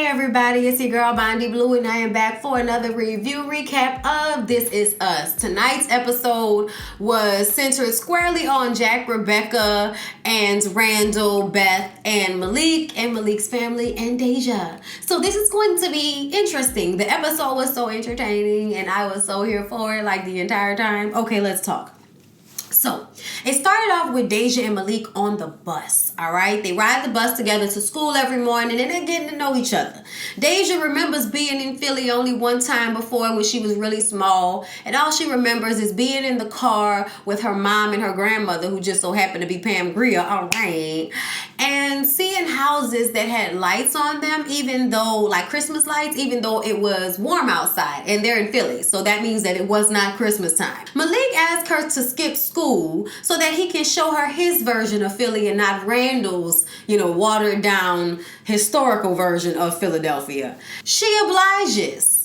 everybody, it's your girl Bondy Blue, and I am back for another review recap of This Is Us. Tonight's episode was centered squarely on Jack, Rebecca, and Randall, Beth, and Malik, and Malik's family, and Deja. So this is going to be interesting. The episode was so entertaining, and I was so here for it like the entire time. Okay, let's talk. So, it started off with Deja and Malik on the bus, all right? They ride the bus together to school every morning, and they're getting to know each other. Deja remembers being in Philly only one time before when she was really small, and all she remembers is being in the car with her mom and her grandmother, who just so happened to be Pam Grier, all right? And seeing houses that had lights on them, even though, like Christmas lights, even though it was warm outside, and they're in Philly, so that means that it was not Christmas time. Malik asked her to skip school so that he can show her his version of Philly and not Randall's, watered down historical version of Philadelphia. She obliges.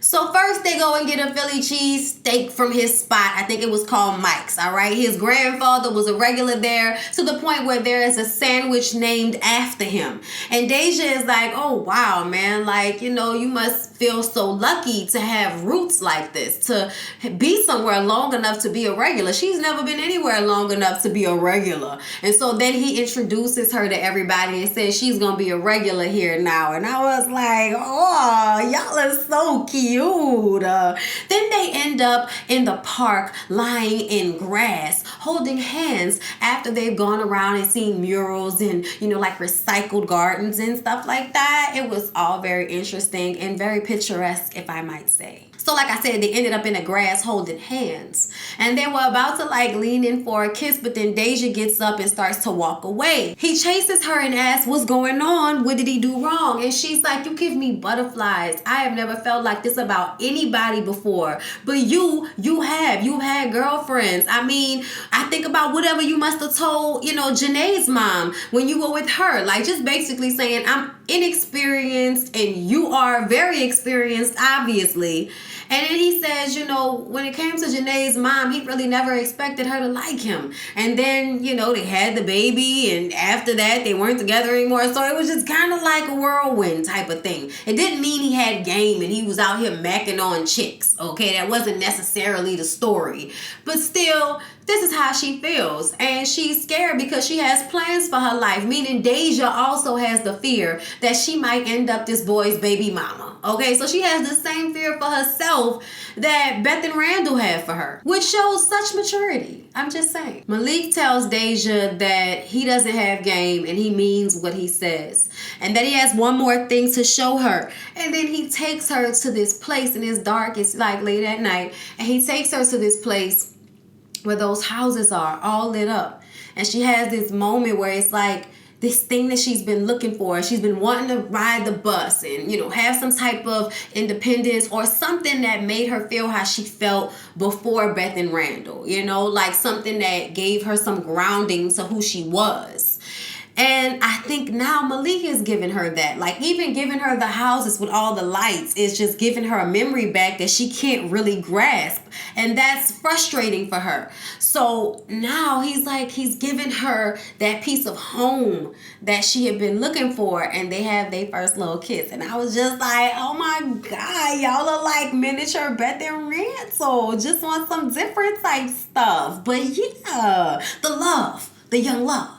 So first they go and get a Philly cheese steak from his spot. I think it was called Mike's, all right? His grandfather was a regular there to the point where there is a sandwich named after him. And Deja is like, oh, wow, man. Like, you must feel so lucky to have roots like this, to be somewhere long enough to be a regular. She's never been anywhere long enough to be a regular. And so then he introduces her to everybody and says she's going to be a regular here now. And I was like, oh, y'all are so cute. Then they end up in the park lying in grass, holding hands after they've gone around and seen murals and, like recycled gardens and stuff like that. It was all very interesting and very picturesque, if I might say. So like I said, they ended up in the grass holding hands. And they were about to lean in for a kiss, but then Deja gets up and starts to walk away. He chases her and asks, what's going on? What did he do wrong? And she's like, you give me butterflies. I have never felt like this about anybody before. But you've had girlfriends. I mean, I think about whatever you must have told, Janae's mom when you were with her. Like just basically saying, I'm inexperienced and you are very experienced, obviously. And then he says, when it came to Janae's mom, he really never expected her to like him. And then, they had the baby, and after that, they weren't together anymore. So it was just kind of like a whirlwind type of thing. It didn't mean he had game and he was out here macking on chicks, okay? That wasn't necessarily the story. But still, this is how she feels. And she's scared because she has plans for her life, meaning Deja also has the fear that she might end up this boy's baby mama. Okay, so she has the same fear for herself that Beth and Randall had for her, which shows such maturity. I'm just saying. Malik tells Deja that he doesn't have game and he means what he says, and that he has one more thing to show her. And then he takes her to this place, and it's dark, it's like late at night, and he takes her to this place where those houses are all lit up. And she has this moment where it's like this thing that she's been looking for. She's been wanting to ride the bus and, have some type of independence or something that made her feel how she felt before Beth and Randall, like something that gave her some grounding to who she was. And I think now Malik is giving her that. Like even giving her the houses with all the lights is just giving her a memory back that she can't really grasp. And that's frustrating for her. So now he's giving her that piece of home that she had been looking for. And they have their first little kiss. And I was just like, oh my God, y'all are like miniature Beth and Randall. Just want some different type stuff. But yeah, the love, the young love.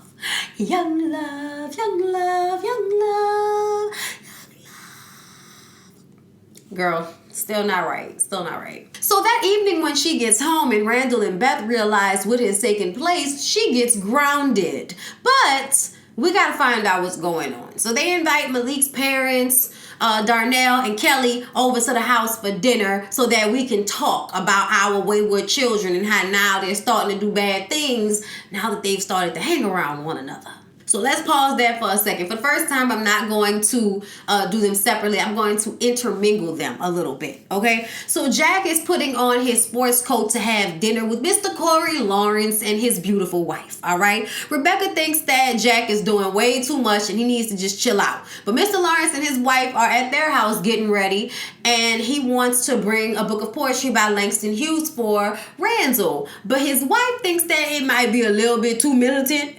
Young love, young love, young love, young love. Girl, still not right. Still not right. So that evening when she gets home and Randall and Beth realize what has taken place, she gets grounded. But we got to find out what's going on. So they invite Malik's parents, Darnell and Kelly, over to the house for dinner so that we can talk about our wayward children and how now they're starting to do bad things now that they've started to hang around one another. So let's pause there for a second. For the first time, I'm not going to do them separately. I'm going to intermingle them a little bit, okay? So Jack is putting on his sports coat to have dinner with Mr. Corey Lawrence and his beautiful wife, all right? Rebecca thinks that Jack is doing way too much and he needs to just chill out. But Mr. Lawrence and his wife are at their house getting ready, and he wants to bring a book of poetry by Langston Hughes for Randall. But his wife thinks that it might be a little bit too militant.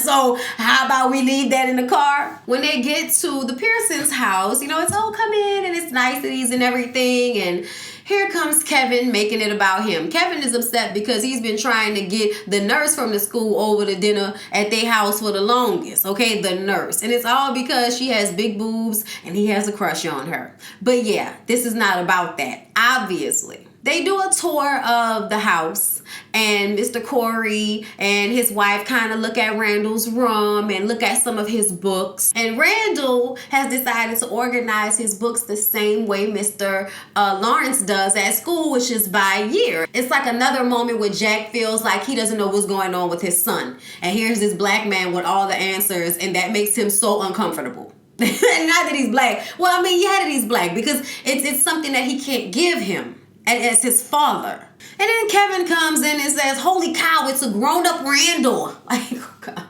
So How about we leave that in the car? When they get to the Pearsons' house, you know, it's all come in and it's niceties and everything. And here comes Kevin making it about him. Kevin is upset because he's been trying to get the nurse from the school over to dinner at their house for the longest. Okay, the nurse. And it's all because she has big boobs and he has a crush on her. But yeah, this is not about that, obviously. They do a tour of the house, and Mr. Corey and his wife kind of look at Randall's room and look at some of his books. And Randall has decided to organize his books the same way Mr. Lawrence does at school, which is by year. It's like another moment where Jack feels like he doesn't know what's going on with his son. And here's this black man with all the answers, and that makes him so uncomfortable. Not that he's black. Well, I mean, yeah, that he's black, because it's something that he can't give him as his father. And then Kevin comes in and says, holy cow, it's a grown-up Randall. Like, oh God.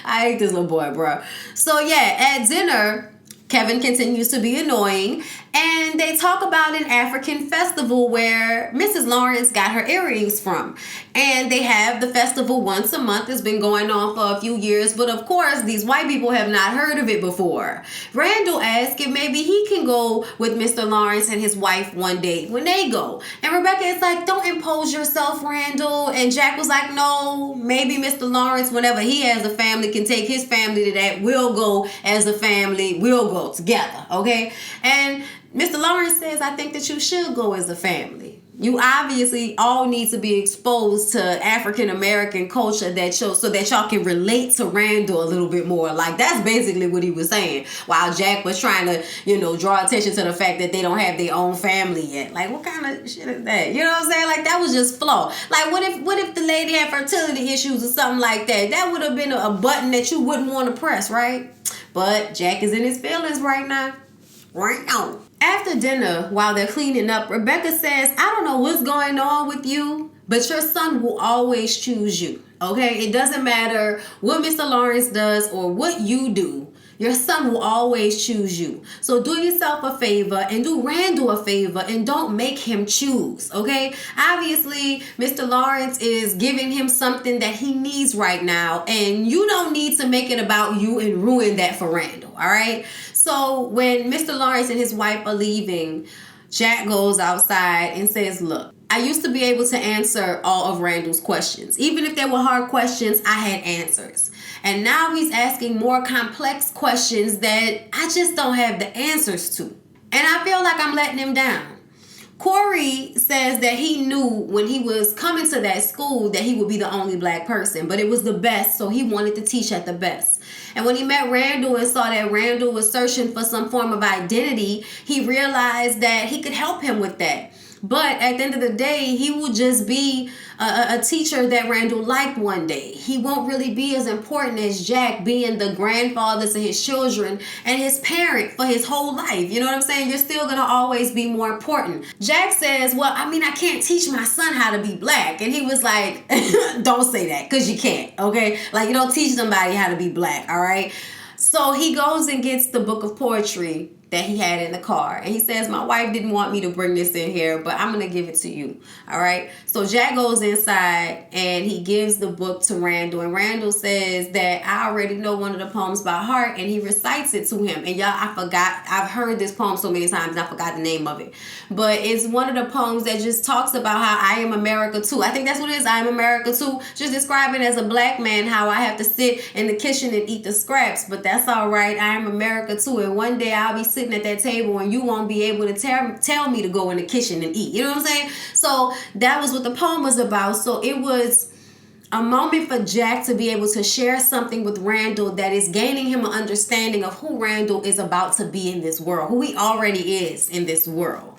I hate this little boy, bro. So yeah, at dinner, Kevin continues to be annoying, and they talk about an African festival where Mrs. Lawrence got her earrings from. And they have the festival once a month. It's been going on for a few years, but of course, these white people have not heard of it before. Randall asks if maybe he can go with Mr. Lawrence and his wife one day when they go. And Rebecca is like, don't impose yourself, Randall. And Jack was like, no, maybe Mr. Lawrence, whenever he has a family, can take his family to that. We'll go as a family. We'll go together, okay? And Mr. Lawrence says, I think that you should go as a family. You obviously all need to be exposed to African American culture so that y'all can relate to Randall a little bit more. Like, that's basically what he was saying. While Jack was trying to, you know, draw attention to the fact that they don't have their own family yet. Like, what kind of shit is that? You know what I'm saying? Like, that was just flawed. Like, what if the lady had fertility issues or something like that? That would have been a button that you wouldn't want to press, right? But Jack is in his feelings right now. Right now. After dinner, while they're cleaning up, Rebecca says, I don't know what's going on with you, but your son will always choose you, okay? It doesn't matter what Mr. Lawrence does or what you do. Your son will always choose you. So do yourself a favor and do Randall a favor and don't make him choose, okay? Obviously, Mr. Lawrence is giving him something that he needs right now, and you don't need to make it about you and ruin that for Randall, all right? So when Mr. Lawrence and his wife are leaving, Jack goes outside and says, look, I used to be able to answer all of Randall's questions. Even if they were hard questions, I had answers. And now he's asking more complex questions that I just don't have the answers to. And I feel like I'm letting him down. Corey says that he knew when he was coming to that school that he would be the only black person, but it was the best, so he wanted to teach at the best. And when he met Randall and saw that Randall was searching for some form of identity, he realized that he could help him with that. But at the end of the day, he will just be a teacher that Randall liked one day. He won't really be as important as Jack being the grandfather to his children and his parent for his whole life. You know what I'm saying? You're still going to always be more important. Jack says, well, I mean, I can't teach my son how to be black. And he was like, don't say that, because you can't, okay? Like, you don't teach somebody how to be black, all right? So he goes and gets the book of poetry that he had in the car. And he says, my wife didn't want me to bring this in here, but I'm going to give it to you. All right. So Jack goes inside and he gives the book to Randall. And Randall says that I already know one of the poems by heart, and he recites it to him. And y'all, I forgot. I've heard this poem so many times, I forgot the name of it. But it's one of the poems that just talks about how I am America too. I think that's what it is. I am America too. Just describing as a black man how I have to sit in the kitchen and eat the scraps. But that's all right. I am America too. And one day I'll be sitting at that table and you won't be able to tell me to go in the kitchen and eat. You know what I'm saying? So that was what the poem was about. So it was a moment for Jack to be able to share something with Randall that is gaining him an understanding of who Randall is about to be in this world, who he already is in this world.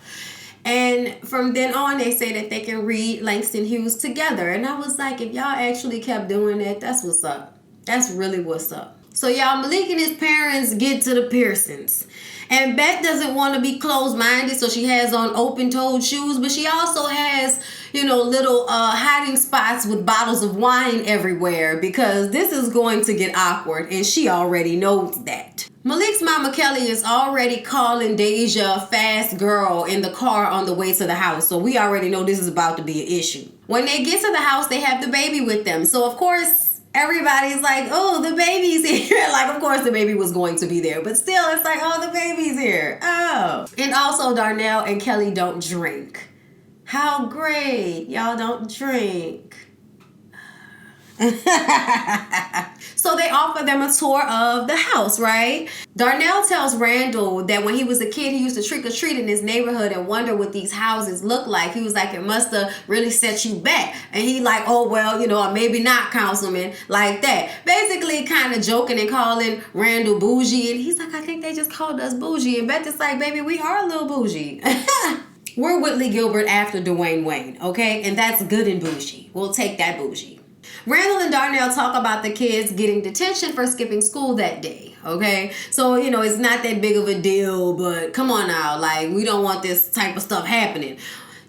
And from then on, they say that they can read Langston Hughes together. And I was like, if y'all actually kept doing that, that's what's up. That's really what's up. So y'all, Malik and his parents get to the Pearsons. And Beth doesn't want to be closed-minded, so she has on open-toed shoes. But she also has, you know, little hiding spots with bottles of wine everywhere, because this is going to get awkward, and she already knows that. Malik's mama Kelly is already calling Deja a fast girl in the car on the way to the house. So we already know this is about to be an issue. When they get to the house, they have the baby with them. So, of course, everybody's like, oh, the baby's here. Like, of course the baby was going to be there, but still it's like, oh, the baby's here. Oh. And also Darnell and Kelly don't drink. How great. Y'all don't drink. So they offer them a tour of the house, right? Darnell tells Randall that when he was a kid, he used to trick or treat in his neighborhood and wonder what these houses look like. He was like, it must have really set you back. And he like, oh, well, you know, or maybe not, councilman, like that. Basically kind of joking and calling Randall bougie. And he's like, I think they just called us bougie. And Beth is like, baby, we are a little bougie. We're Whitley Gilbert after Dwayne Wayne, okay? And that's good and bougie. We'll take that bougie. Randall and Darnell talk about the kids getting detention for skipping school that day, okay? So, you know, it's not that big of a deal, but come on now. Like, we don't want this type of stuff happening.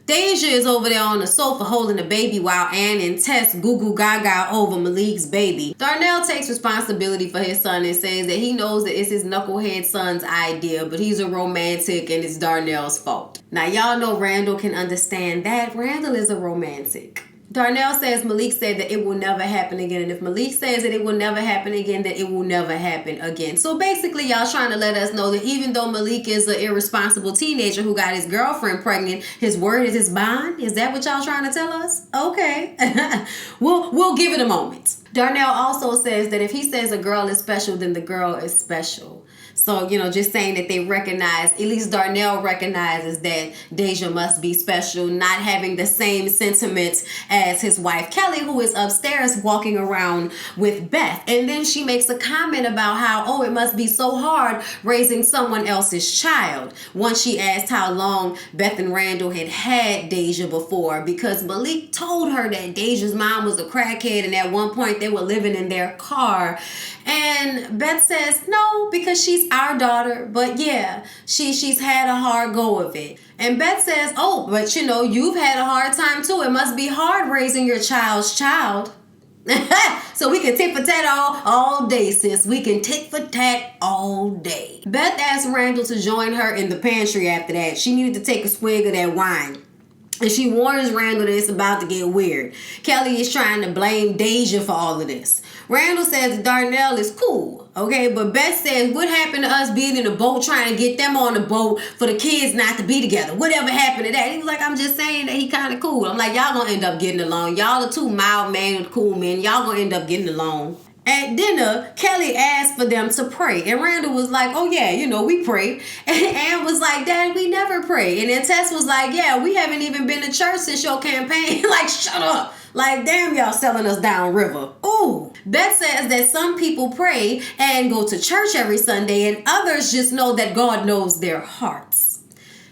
Deja is over there on the sofa holding the baby while Ann and Tess goo-goo gaga over Malik's baby. Darnell takes responsibility for his son and says that he knows that it's his knucklehead son's idea, but he's a romantic and it's Darnell's fault. Now, y'all know Randall can understand that. Randall is a romantic. Darnell says Malik said that it will never happen again. And if Malik says that it will never happen again, then it will never happen again. So basically, y'all trying to let us know that even though Malik is an irresponsible teenager who got his girlfriend pregnant, his word is his bond? Is that what y'all trying to tell us? Okay. We'll give it a moment. Darnell also says that if he says a girl is special, then the girl is special. So, you know, just saying that they recognize, at least Darnell recognizes that Deja must be special, not having the same sentiments as his wife Kelly, who is upstairs walking around with Beth. And then she makes a comment about how, oh, it must be so hard raising someone else's child. Once she asked how long Beth and Randall had Deja before, because Malik told her that Deja's mom was a crackhead and at one point they were living in their car. And Beth says, no, because she's our daughter, but yeah, she's had a hard go of it. And Beth says, oh, but you know, you've had a hard time too. It must be hard raising your child's child. So we can tit for tat all day, sis. We can tit for tat all day. Beth asked Randall to join her in the pantry after that. She needed to take a swig of that wine. And she warns Randall that it's about to get weird. Kelly is trying to blame Deja for all of this. Randall says Darnell is cool, okay? But Beth says, what happened to us being in a boat trying to get them on the boat for the kids not to be together? Whatever happened to that? He was like, I'm just saying that he kind of cool. I'm like, y'all gonna end up getting along. Y'all are two mild-mannered, cool men. Y'all gonna end up getting along. At dinner, Kelly asked for them to pray. And Randall was like, oh, yeah, you know, we pray. And Ann was like, Dad, we never pray. And then Tess was like, yeah, we haven't even been to church since your campaign. Like, shut up. Like, damn, y'all selling us downriver. Ooh. Beth says that some people pray and go to church every Sunday, and others just know that God knows their hearts.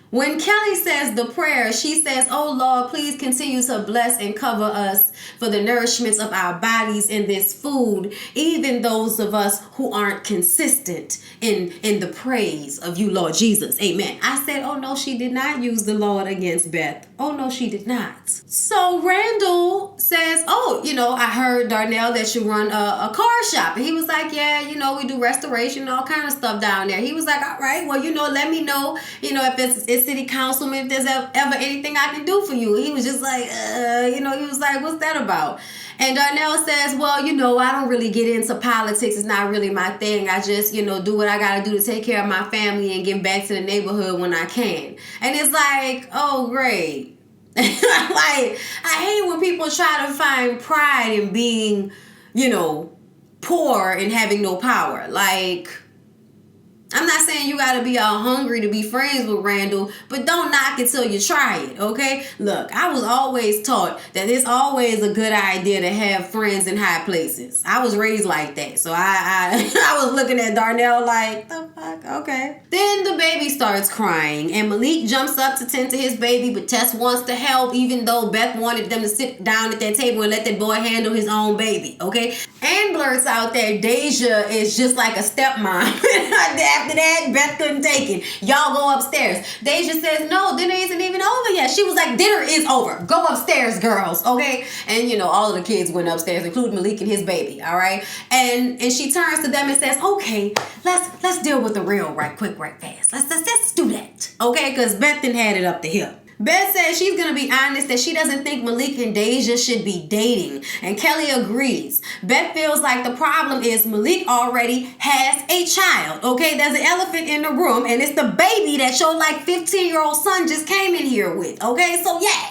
When Kelly says the prayer, she says, oh, Lord, please continue to bless and cover us for the nourishments of our bodies in this food, even those of us who aren't consistent in the praise of you, Lord Jesus. Amen. I said, oh, no, she did not use the Lord against Beth. Oh, no, she did not. So Randall says, oh, you know, I heard, Darnell, that you run a car shop. And he was like, yeah, you know, we do restoration and all kind of stuff down there. He was like, all right, well, you know, let me know, you know, if it's city councilman, if there's ever anything I can do for you. He was just like, you know, he was like, what's that about? And Darnell says, well, you know, I don't really get into politics. It's not really my thing. I just, you know, do what I got to do to take care of my family and give back to the neighborhood when I can. And it's like, oh, great. Like, I hate when people try to find pride in being, you know, poor and having no power. Like, I'm not saying you got to be all hungry to be friends with Randall, but don't knock it till you try it, okay? Look, I was always taught that it's always a good idea to have friends in high places. I was raised like that, so I was looking at Darnell like, the fuck, okay. Then the baby starts crying, and Malik jumps up to tend to his baby, but Tess wants to help, even though Beth wanted them to sit down at that table and let that boy handle his own baby, okay? And blurts out that Deja is just like a stepmom. After that, Beth couldn't take it. Y'all go upstairs. Deja says, no, dinner isn't even over yet. She was like, dinner is over. Go upstairs, girls, okay? And, you know, all of the kids went upstairs, including Malik and his baby, all right? And she turns to them and says, okay, let's deal with the real right quick, right fast. Let's do that, okay? Because Beth done had it up to here. Beth says she's going to be honest that she doesn't think Malik and Deja should be dating. And Kelly agrees. Beth feels like the problem is Malik already has a child. Okay, there's an elephant in the room, and it's the baby that your like 15-year-old son just came in here with. Okay, so yeah.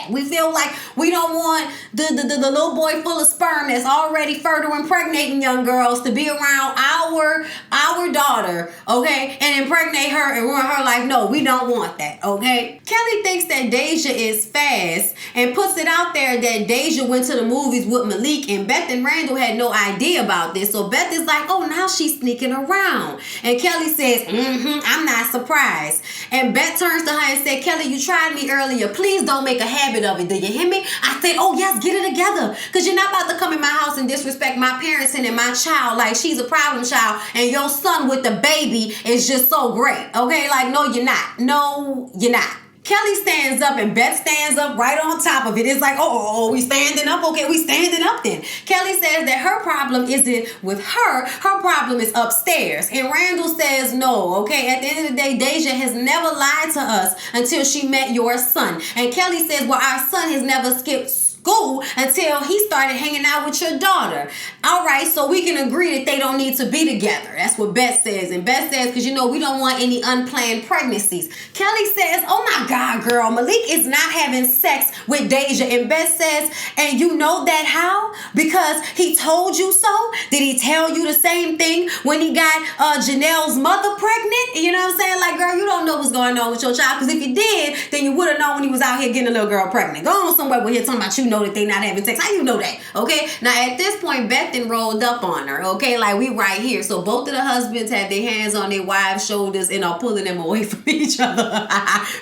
We feel like we don't want the little boy full of sperm that's already fertile impregnating young girls to be around our daughter, okay, and impregnate her and ruin her life. No, we don't want that, okay? Kelly thinks that Deja is fast and puts it out there that Deja went to the movies with Malik, and Beth and Randall had no idea about this. So Beth is like, oh, now she's sneaking around. And Kelly says, I'm not surprised. And Beth turns to her and said, Kelly, you tried me earlier. Please don't make a habit of it. Do you hear me? I said, oh, yes, get it together. Because you're not about to come in my house and disrespect my parents and my child like she's a problem child, and your son with the baby is just so great. Okay? Like, no, you're not. No, you're not. Kelly stands up and Beth stands up right on top of it. It's like, oh, we standing up? Okay, we standing up then. Kelly says that her problem isn't with her. Her problem is upstairs. And Randall says no, okay? At the end of the day, Deja has never lied to us until she met your son. And Kelly says, well, our son has never skipped school until he started hanging out with your daughter. All right, so we can agree that they don't need to be together. That's what Beth says. And Beth says, because, we don't want any unplanned pregnancies. Kelly says, oh my God, girl, Malik is not having sex with Deja. And Beth says, and you know that how? Because he told you so? Did he tell you the same thing when he got Janelle's mother pregnant? You know what I'm saying? Like, girl, you don't know what's going on with your child. Because if you did, then you would have known when he was out here getting a little girl pregnant. Go on somewhere with him talking about you know that they not having sex. How you know that? Okay. Now at this point, Beth then rolled up on her. Okay, like we right here. So both of the husbands have their hands on their wives' shoulders and are pulling them away from each other,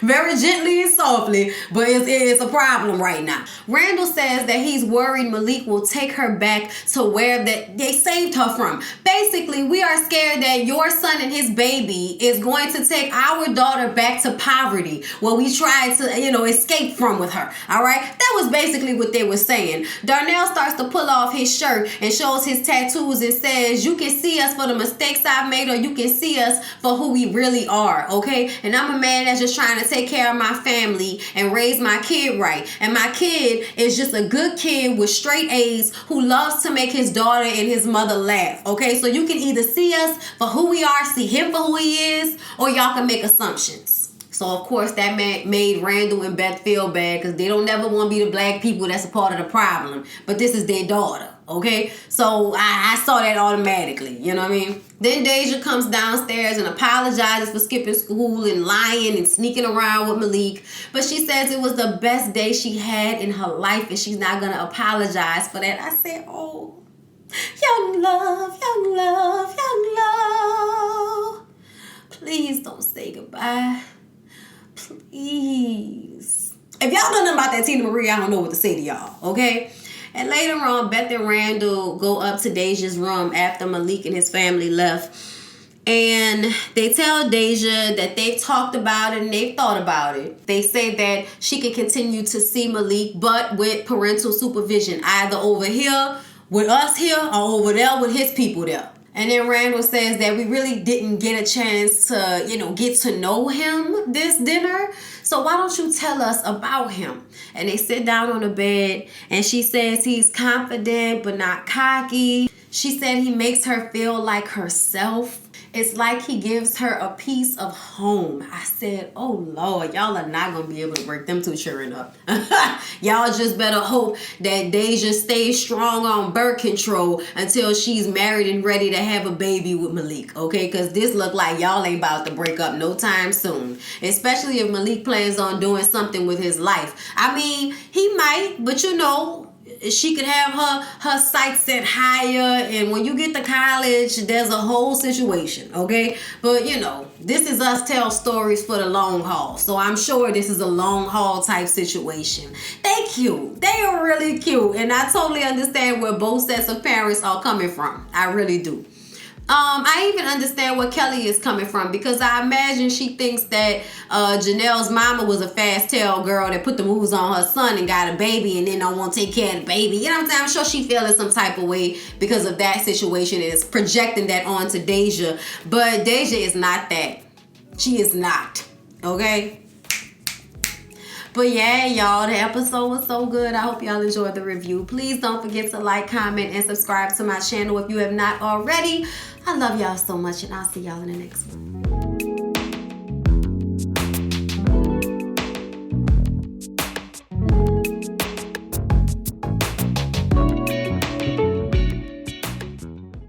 very gently and softly. But it's a problem right now. Randall says that he's worried Malik will take her back to where that they saved her from. Basically, we are scared that your son and his baby is going to take our daughter back to poverty, where we tried to escape from with her. All right, that was basically what they were saying. Darnell starts to pull off his shirt and shows his tattoos and says, you can see us for the mistakes I've made, or you can see us for who we really are, okay? And I'm a man that's just trying to take care of my family and raise my kid right. And my kid is just a good kid with straight A's who loves to make his daughter and his mother laugh, okay? So you can either see us for who we are, see him for who he is, or y'all can make assumptions. So, of course, that made Randall and Beth feel bad because they don't never want to be the black people that's a part of the problem. But this is their daughter, okay? So, I saw that automatically, you know what I mean? Then Deja comes downstairs and apologizes for skipping school and lying and sneaking around with Malik. But she says it was the best day she had in her life and she's not going to apologize for that. I said, oh, young love, young love, young love. Please don't say goodbye. Please. If y'all don't know about that Tina Marie, I don't know what to say to y'all, okay? And later on, Beth and Randall go up to Deja's room after Malik and his family left. And they tell Deja that they've talked about it and they've thought about it. They say that she can continue to see Malik, but with parental supervision, either over here with us here or over there with his people there. And then Randall says that we really didn't get a chance to, get to know him this dinner. So why don't you tell us about him? And they sit down on the bed and she says he's confident but not cocky. She said he makes her feel like herself. It's like he gives her a piece of home. I said, oh, Lord, y'all are not going to be able to break them two children up. Y'all just better hope that Deja stays strong on birth control until she's married and ready to have a baby with Malik, okay? Because this look like y'all ain't about to break up no time soon. Especially if Malik plans on doing something with his life. I mean, he might, but she could have her sights set higher, and when you get to college, there's a whole situation, okay? But, this is us tell stories for the long haul, so I'm sure this is a long haul type situation. They cute. They are really cute, and I totally understand where both sets of parents are coming from. I really do. I even understand where Kelly is coming from because I imagine she thinks that Janelle's mama was a fast tail girl that put the moves on her son and got a baby and then don't want to take care of the baby. You know what I'm saying? I'm sure she feeling some type of way because of that situation and is projecting that onto Deja. But Deja is not that. She is not. Okay? But yeah, y'all, the episode was so good. I hope y'all enjoyed the review. Please don't forget to like, comment, and subscribe to my channel if you have not already. I love y'all so much, and I'll see y'all in the next one.